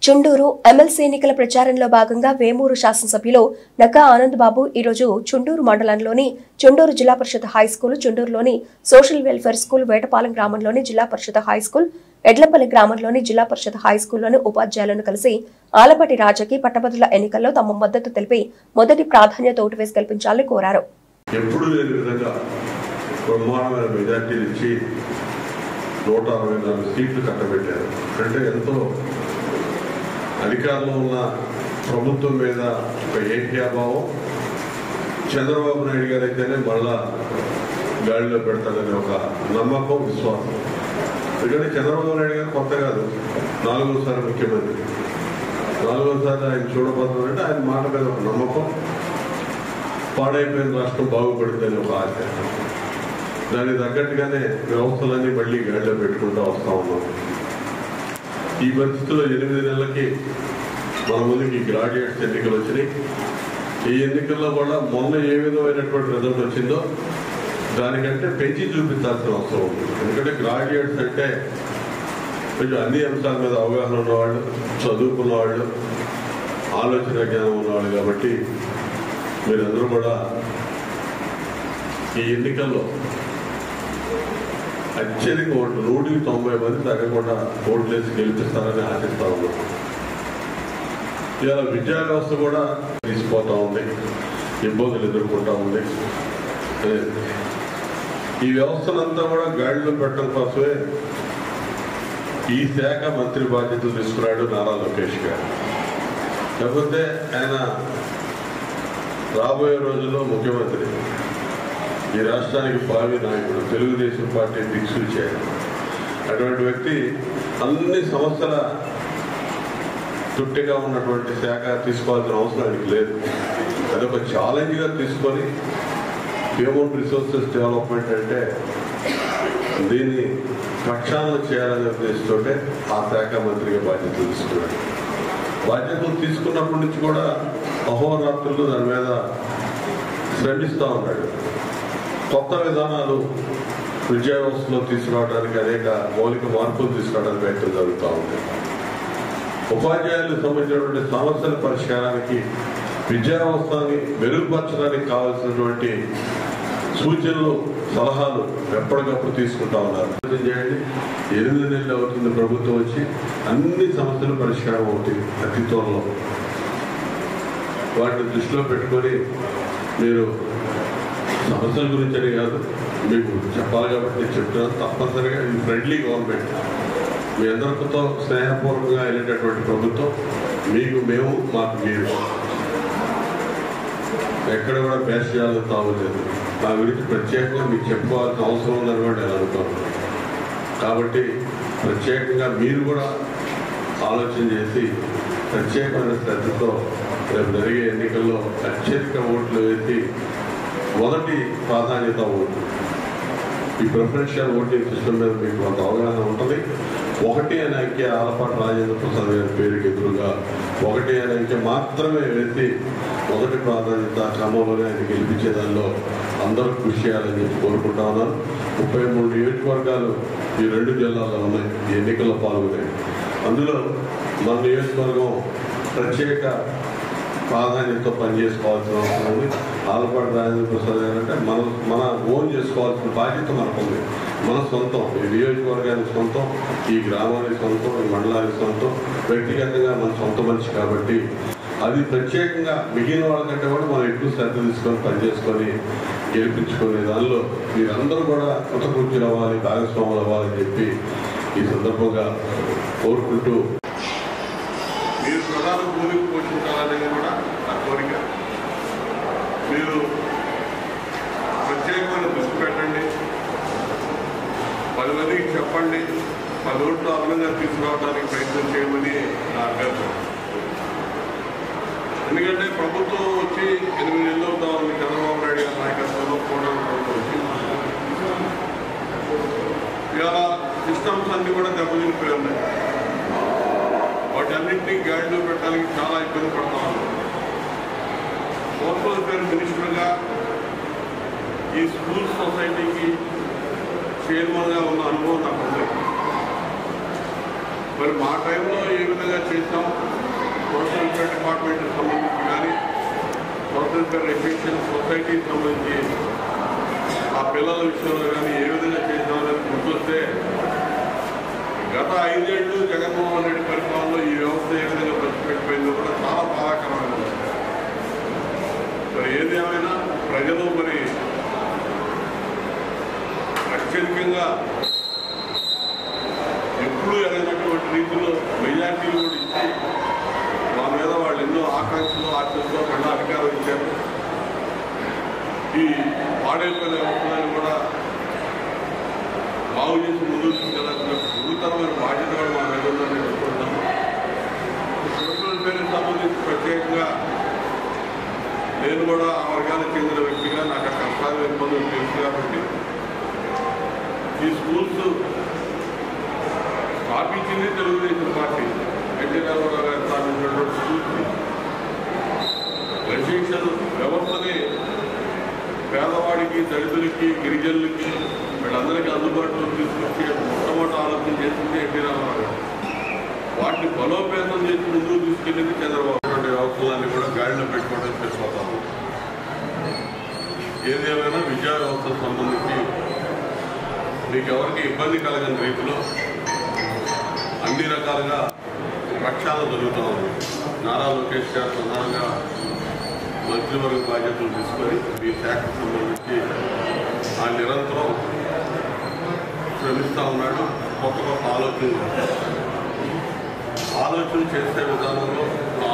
Chunduru MLC ఎన్నికల ప్రచారంలో భాగంగా వేమూరు శాసనసభ్యులు నక్కా ఆనంద్ బాబు ఈ రోజు చుండూరు మండలంలోని చుండూరు జిల్లా పరిషత్ హైస్కూల్, చుండూరులోని సోషల్ వెల్ఫేర్ స్కూల్, వేటపాలెం గ్రామంలోని జిల్లా పరిషత్ హైస్కూల్, ఎడ్లపల్లి గ్రామంలోని జిల్లా పరిషత్ హైస్కూల్లోని ఉపాధ్యాయులను కలిసి ఆలపాటి రాజాకి పట్టభద్రుల ఎన్నికల్లో తమ మద్దతు తెలిపి మొదటి ప్రాధాన్యత ఓటు వేసి గెలిపించాలని కోరారు. ఎప్పుడు లేని విధంగా బ్రహ్మాండమైన మెజార్టీలు ఇచ్చి 164 సీట్లు కట్టబెట్టారు. అంటే ఎంతో అధికారంలో ఉన్న ప్రభుత్వం మీద ఒక ఏకీభావం. చంద్రబాబు నాయుడు గారు అయితేనే మళ్ళా గాడిలో పెడతారనే ఒక నమ్మకం, విశ్వాసం. ఎందుకంటే చంద్రబాబు నాయుడు గారు కొత్త కాదు, 4వసారి ముఖ్యమంత్రి. 4వసారి ఆయన చూడబోతున్నారంటే ఆయన మాట మీద ఒక నమ్మకం, పాడైపోయిన రాష్ట్రం బాగుపడుతుందని ఒక ఆశ. దానికి తగ్గట్టుగానే వ్యవస్థలన్నీ మళ్ళీ గాడిలో పెట్టుకుంటూ వస్తూ ఉన్నాం. ఈ పరిస్థితుల్లో 8 నెలలకి మన ముందుకి గ్రాడ్యుయేట్స్ ఎన్నికలు వచ్చినాయి. ఈ ఎన్నికల్లో కూడా మొన్న ఏ విధమైనటువంటి రిజల్ట్ వచ్చిందో దానికంటే పెంచి చూపించాల్సిన అవసరం ఉంది. ఎందుకంటే గ్రాడ్యుయేట్స్ అంటే కొంచెం అన్ని అంశాల మీద అవగాహన ఉన్నవాళ్ళు, చదువుకున్న వాళ్ళు, ఆలోచన జ్ఞానం ఉన్నవాళ్ళు. కాబట్టి మీరందరూ కూడా ఈ ఎన్నికల్లో అత్యధిక ఓట్లు 190 మంది తగ్గకుండా ఓట్లేసి గెలిపిస్తారని ఆశిస్తా ఉన్నాం. ఇవాళ విద్యా వ్యవస్థ కూడా తీసిపోతా ఉంది, ఇబ్బందులు ఎదుర్కొంటా ఉంది. ఈ వ్యవస్థనంతా కూడా గాడిలో పెట్టడం కోసమే ఈ శాఖ మంత్రి బాధ్యతలు తీసుకున్నాడు నారా లోకేష్ గారు. లేకపోతే ఆయన రాబోయే రోజుల్లో ముఖ్యమంత్రి, ఈ రాష్ట్రానికి భావి నాయకుడు, తెలుగుదేశం పార్టీ దిక్సూచారు. అటువంటి వ్యక్తి అన్ని సమస్యల చుట్టిగా ఉన్నటువంటి శాఖ తీసుకోవాల్సిన అవసరం ఆయనకి లేదు. అదొక ఛాలెంజ్గా తీసుకొని హ్యూమన్ రిసోర్సెస్ డెవలప్మెంట్ అంటే దీన్ని ప్రక్షాళన చేయాలనే ఉద్దేశంతో ఆ శాఖ మంత్రిగా బాధ్యతలు తీసుకున్నాడు. బాధ్యతలు తీసుకున్నప్పటి నుంచి కూడా అహోరాత్రులు దాని మీద శ్రమిస్తూ ఉన్నాడు. కొత్త విధానాలు విద్యా వ్యవస్థలో తీసుకురావడానికి అనేక మౌలిక మార్పులు తీసుకురావడానికి ప్రయత్నం జరుగుతూ ఉంది. ఉపాధ్యాయులకు సంబంధించినటువంటి సమస్యల పరిష్కారానికి, విద్యా వ్యవస్థని మెరుగుపరచడానికి కావాల్సినటువంటి సూచనలు, సలహాలు ఎప్పటికప్పుడు తీసుకుంటా ఉన్నారు. చేయండి, 8 నెలలు అవుతుంది ప్రభుత్వం వచ్చి, అన్ని సమస్యలు పరిష్కారం అవుతాయి అతి త్వరలో. వాటిని దృష్టిలో పెట్టుకొని మీరు సమస్యల గురించి అని కాదు, మీకు చెప్పాలి కాబట్టి నేను చెప్తున్నాను. తప్పనిసరిగా ఇది ఫ్రెండ్లీ గవర్నమెంట్, మీ అందరితో స్నేహపూర్వకంగా వెళ్ళేటటువంటి ప్రభుత్వం. మీకు మేము, మాకు మీరు, ఎక్కడ కూడా పేస్ట్ చేయాలని తావలేదు. నా గురించి ప్రత్యేకంగా మీకు చెప్పుకోవాల్సిన అవసరం ఉందని కూడా నేను అనుకున్నాను. కాబట్టి ప్రత్యేకంగా మీరు కూడా ఆలోచన చేసి ప్రత్యేకమైన శ్రద్ధతో రేపు జరిగే ఎన్నికల్లో అత్యధిక ఓట్లు వేసి మొదటి ప్రాధాన్యత ఓటు. ఈ ప్రిఫరెన్షియల్ ఓటింగ్ సిస్టమ్ మీద మీకు కొంత అవగాహన ఉంటుంది. 1 అనే అంకె ఆలపాటి రాజేంద్ర ప్రసాద్ గారి పేరుకి ఎదురుగా 1 అనే అంకె మాత్రమే వేసి మొదటి ప్రాధాన్యత క్రమంలోనే ఆయన గెలిపించే దానిలో అందరూ కృషి చేయాలని చెప్పి కోరుకుంటా ఉన్నాను. 33 నియోజకవర్గాలు ఈ 2 జిల్లాల్లో ఉన్నాయి, ఈ ఎన్నికల్లో పాల్గొన్నాయి. అందులో మన నియోజకవర్గం ప్రత్యేక ప్రాధాన్యతతో పనిచేసుకోవాల్సిన అవసరం ఉంది. ఆలపాటి రాజేంద్ర ప్రసాద్ గారు అంటే మన ఓన్ చేసుకోవాల్సిన బాధ్యత మనకు ఉంది. మన సొంతం, ఈ నియోజకవర్గానికి సొంతం, ఈ గ్రామానికి సొంతం, ఈ మండలానికి సొంతం, వ్యక్తిగతంగా మన సొంత మనిషి. కాబట్టి అది ప్రత్యేకంగా మిగిలిన వాళ్ళకంటే కూడా మనం ఎక్కువ శ్రద్ధ తీసుకొని పనిచేసుకొని గెలిపించుకునే దానిలో మీరందరూ కూడా కృతకృత్యులు అవ్వాలి, భాగస్వాములు అవ్వాలని చెప్పి ఈ సందర్భంగా కోరుకుంటూ, మీరు ప్రధాన భూమికి పోషించాలనేది కూడా నా కోరిక. మీరు ప్రత్యేకమైన దృష్టి పెట్టండి, 10 మందికి చెప్పండి, 10 ఓట్లు అదనంగా తీసుకురావడానికి ప్రయత్నం చేయమని నా అభ్యర్థన. ఎందుకంటే ప్రభుత్వం వచ్చి 8 నెలలు అవుతా ఉంది. చంద్రబాబు నాయుడు గారి నాయకత్వంలో కూటమి ప్రభుత్వం వచ్చి ఇవాళ సిస్టమ్స్ అన్ని కూడా దెబ్బతినిపోయి ఉన్నాయి. వాటన్నింటినీ గాడిలో పెట్టడానికి చాలా ఇబ్బంది పడతా ఉన్నాం. సోషల్ వెల్ఫేర్ మినిస్టర్గా ఈ స్కూల్ సొసైటీకి చైర్మన్గా ఉన్న అనుభవం నాకు ఉంది. మరి మా టైంలో ఏ విధంగా చేస్తాం, వెల్ఫేర్ రెసిడెన్షియల్ సొసైటీకి సంబంధించి ఆ పిల్లల విషయంలో కానీ ఏ విధంగా చేసినామని గుర్తొస్తే గత 5 ఏళ్ళు జగన్మోహన్ రెడ్డి పరిపాలనలో ఈ వ్యవస్థ ఏ విధంగా పెట్టిపోయిందో కూడా చాలా బాధాకరమైనది. మరి ఏదేమైనా ప్రజలు మరి అత్యధికంగా ఎప్పుడూ ఎరగినటువంటి రీతిలో మెజార్టీలు కూడా ఇచ్చి మా మీద వాళ్ళు ఎన్నో ఆకాంక్షలు ఆశలతో కన్నా అధికారం ఇచ్చారు. ఈ పాడైపోయిన వ్యవస్థలను కూడా బాగు చేసి ముందుకు తీసుకెళ్లాల్సిన గురుతరమైన బాధ్యత కూడా మా మీద ఉందని అనుకుంటున్నాము. సోషల్ వెల్ఫేర్కి సంబంధించి ప్రత్యేకంగా నేను కూడా ఆ వర్గాలకు చెందిన వ్యక్తిగా నాకు ఆ కష్టాలు ఇబ్బందులు తెలుసు కాబట్టి ఈ స్కూల్స్ స్థాపించింది తెలుగుదేశం పార్టీ. ఎన్టీ రామారావు గారు స్థాపించినటువంటి స్కూల్స్ రెసిడెన్షియల్ వ్యవస్థని పేదవాడికి, దళితులకి, గిరిజనులకి వీళ్ళందరికీ అందుబాటులో తీసుకొచ్చి మొట్టమొదటి ఆలోచన చేసింది ఎన్టీ రామారావు గారు. వాటిని బలోపేతం చేసి ముందుకు తీసుకెళ్ళింది చంద్రబాబు. వ్యవస్థలన్నీ కూడా గాడిలో పెట్టుకోవడం తెలిసిపోతాము. ఏదేమైనా విద్యా వ్యవస్థకు సంబంధించి మీకు ఎవరికి ఇబ్బంది కలగని రీతిలో అన్ని రకాలుగా ప్రక్షాళన జరుగుతూ ఉంది. నారా లోకేష్ గారు ప్రధానంగా మంత్రివర్గ బాధ్యతలు తీసుకొని ఈ శాఖకు సంబంధించి ఆ నిరంతరం శ్రమిస్తూ ఉన్నాడు. కొత్త ఆలోచన చేసే విధానంలో,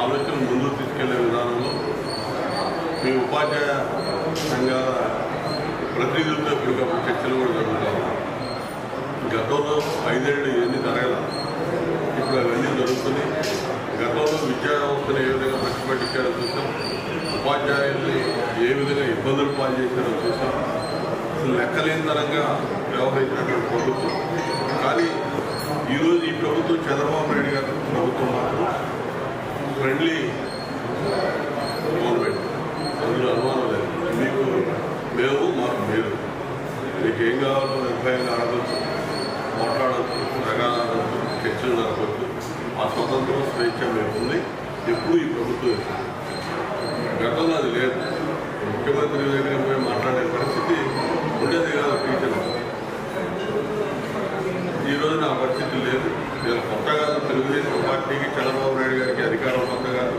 ఆలోచన ముందుకు తీసుకెళ్లే విధానంలో మీ ఉపాధ్యాయ సంఘాల ప్రతినిధులతో ఎప్పటికప్పుడు చర్చలు కూడా జరుగుతాయి. గతంలో 5 ఏళ్ళు ఇవన్నీ జరగాల, ఇప్పుడు అవన్నీ జరుగుతున్నాయి. గతంలో విద్యా వ్యవస్థను ఏ విధంగా పట్టించారో చూసాం, ఉపాధ్యాయుల్ని ఏ విధంగా ఇబ్బందులు పాలు చేశారో చూసాం. అసలు లెక్కలేని తరంగా వ్యవహరించినటువంటి ప్రభుత్వం. కానీ ఈరోజు ఈ ప్రభుత్వం చంద్రబాబు నాయుడు గారి ప్రభుత్వం మాత్రం ఫ్రెండ్లీ గవర్నమెంట్, అందులో అనుమానం లేదు. మీకు మేము, మాకు మీరు, మీకు ఏం కావాలో నిర్భయంగా అడగచ్చు, మాట్లాడవచ్చు, ప్రగానవచ్చు, చర్చలు జరగవచ్చు. ఆ స్వతంత్రం, స్వేచ్ఛ మీకు ఉంది. ఎప్పుడు ఈ ప్రభుత్వం ఇస్తుంది. గతంలో అది లేదు. ముఖ్యమంత్రి దగ్గర పోయి మాట్లాడే పరిస్థితి ఉండేది కాదు. టీచర్లు ఈరోజు నా పరిస్థితి లేదు. నేను కొత్త కాదు, తెలుగుదేశం పార్టీకి, చంద్రబాబు నాయుడు గారికి అధికారం కొత్త కాదు,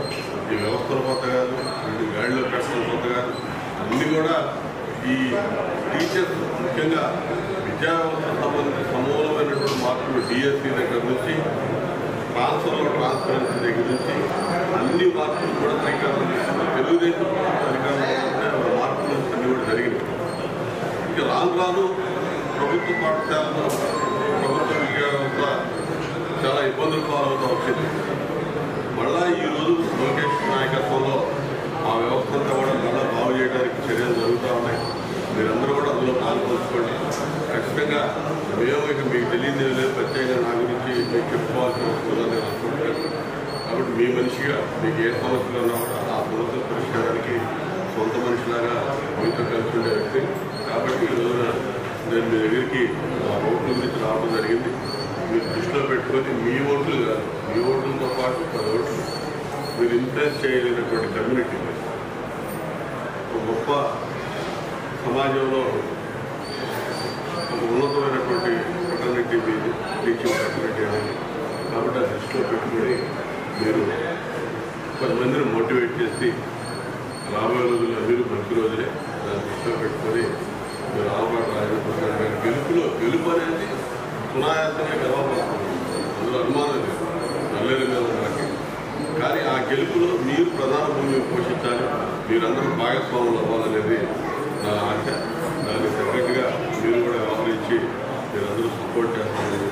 ఈ వ్యవస్థలు కొత్త కాదు, వీటి గాడిలో పెట్టడం కొత్త కాదు. అన్నీ కూడా ఈ టీచర్స్, ముఖ్యంగా విద్యా వ్యవస్థకు సంబంధించి సమూలమైనటువంటి మార్పులు డిఎస్సీ దగ్గర నుంచి, ట్రాన్స్పరెన్సీ దగ్గర నుంచి అన్ని మార్పులు కూడా శ్రీకారం చేస్తుంది. తెలుగుదేశం అధికారంలో మార్పులు అన్నీ కూడా జరిగినాయి. ఇక రాను ప్రభుత్వ పాఠశాలలో ప్రభుత్వ విద్యా వ్యవస్థ చాలా ఇబ్బందులు పాలవుతూ వచ్చింది. మళ్ళా ఈరోజు లోకేష్ నాయకత్వంలో ఆ వ్యవస్థ అంతా కూడా మళ్ళీ బాగు చేయడానికి చర్యలు జరుగుతూ ఉన్నాయి. మీరందరూ కూడా అందులో పాల్పంచుకోండి. ఖచ్చితంగా మేము ఇక మీకు తెలియదు లేదు, ప్రత్యేకంగా నా గురించి మీకు చెప్పుకోవాల్సిన వస్తుందని నేను అనుకుంటాను. కాబట్టి మీ మనిషిగా మీకు ఏ సమస్యలు ఉన్నా కూడా ఆ సమస్యల పరిష్కారానికి సొంత మనిషిలాగా మీతో కలిసి ఉండే వ్యక్తి. కాబట్టి ఈ రోజున నేను మీ దగ్గరికి ఆ ఓట్ల గురించి రావడం జరిగింది. మీరు దృష్టిలో పెట్టుకొని మీ ఓట్లు కాదు, మీ ఓట్లతో పాటు 10 ఓట్లు మీరు ఇన్ఫ్లుయెన్స్ చేయలేనటువంటి కమ్యూనిటీ, ఒక గొప్ప సమాజంలో ఒక ఉన్నతమైనటువంటి ఫ్రెటర్నిటీ మీది, టీచింగ్ ఫ్రెటర్నిటీ అనేది. కాబట్టి ఆ దృష్టిలో పెట్టుకొని మీరు 10 మందిని మోటివేట్ చేసి రాబోయే రోజుల్లో మీరు మంచి రోజులే దాన్ని దృష్టిలో పెట్టుకొని మీరు ఆలపాటు రాజకీయ గెలుపు అనేది సునాయాసంగా గెలవబడుతుంది. అందులో అనుమానం లేదు, నల్లేరు మీద మనకి. కానీ ఆ గెలుపులో మీరు ప్రధాన భూమిని పోషించాలి, మీరందరూ భాగస్వాములు అవ్వాలనేది నా ఆశ. దానికి తగ్గట్టుగా మీరు కూడా వ్యవహరించి మీరందరూ సపోర్ట్ చేస్తారని